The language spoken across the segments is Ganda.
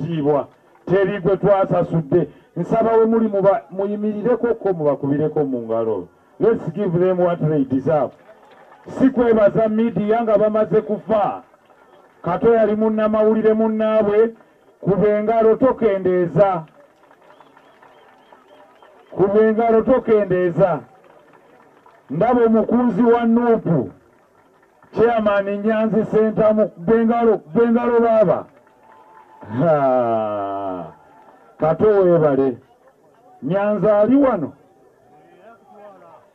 ekitiibwa teri gwe twasasudde nsaba we muli muyimirireko ko mubakubireko mu ngalo. Let's give them what they deserve. Si kwebaza media nga bamaze kufa. Kato yali munnamawulire munnaabwe kuba engalo tokendeeza. Kuba engalo tokendeeza. Ndaba omukunzi wa Nuupu Chairman Nyanzi Center mu Bengalo baba. Kato webale. Nyanza ali wano.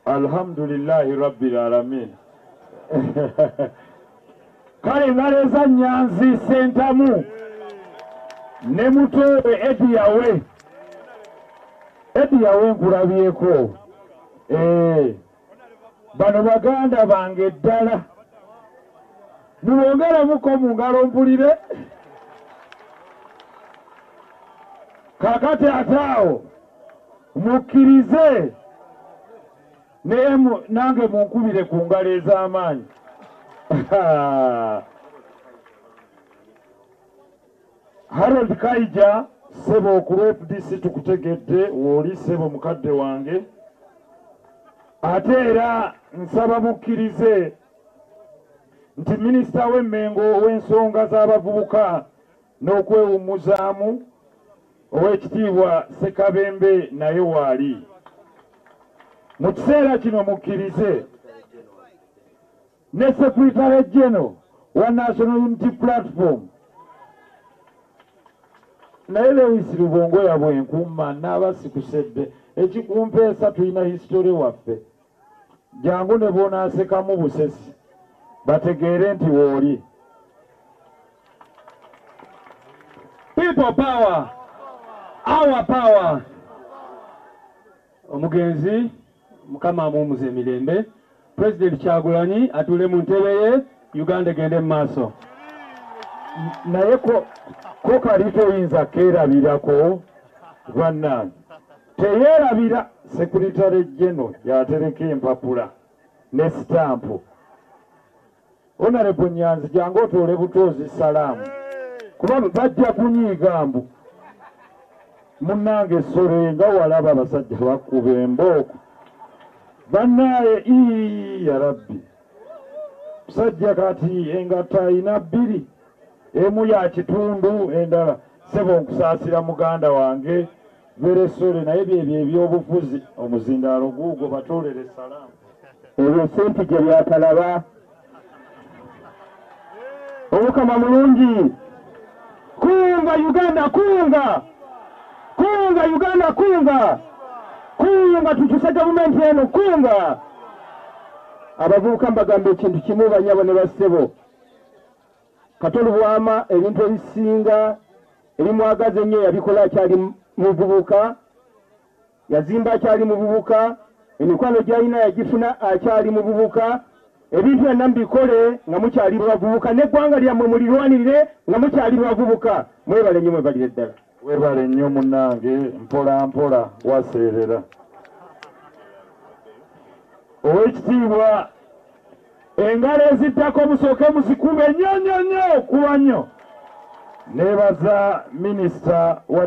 Alhamdulillahi Rabbil Alamin. Kale ngaleza Nyanzi Center mu. Ne mutowe Edi yawe nkulabyeko. Bano baganda bange ddala. Nubongera muko mu ngalo mpulire. Kakati atao mukkirize nange munkubire ku ngalo ez'amaanyi. Harold Kaija sebo ku FDC tukutegedde woli sebo mukadde wange. Ate era nsaba mukkirize nti minisita w'emmengo w'ensonga z'abavubuka n'okwewummuzaamu ow'ekitiibwa Ssekabembe naye waali. Mu kiseera kino mukkirize ne Secretary General wa National Unity Platform naye Lewis Lubongo yabwe enkumma n'abasikusedde ekikumpeesa tulina history waffe jangu ne bonaasekamu busesi bategeere nti wooli. People power, our power. Omugenzi mukama amumuze emirembe President Kyagulanyi atule mu ntebe ye Uganda egende mu maaso. Naye ko kali toyinza keerabirako bannange teyeerabira Secretary General yatereka empapula ne stampu. Honorable Nyanzi jangu otoole butozi salaamu kuba bajja kunyiiga mbu munnange Sore nga walaba abasajja bakuba embooko bannaye ya Rabbi musajja kati engatta ayina bbiri emu ya kitundu endala sebo nkusaasira muganda wange Bere Sore naye byebyo ebyobufuzi omuzindaalo guugwo batoolere salaamu ebyo sente gye byatalaba. Omukama mulungi kunga Uganda kunga Uganda kunga tukyuse gavumenti eno kunga. Abavubuka mbagamba ekintu kimu banyabo ne bassebo Katolu bwama ebintu ebisinga ebimwagaza ennyo yabikola akyali muvubuka, yazimba akyali muvubuka, emikwano gy'alina yagifuna akyali muvubuka. Ebintu byonna mbikole nga mukyali bavubuka n'eggwanga lyammwe mulirwanirire nga mukyali bavubuka. Mwebale nnyo mwebalire ddala. Webale nnyo munnange mpola mpola waseerera. Ow'ekitiibwa engalo ezittako musooke muzikube nnyo kuba nnyo. Neebaza minisita wa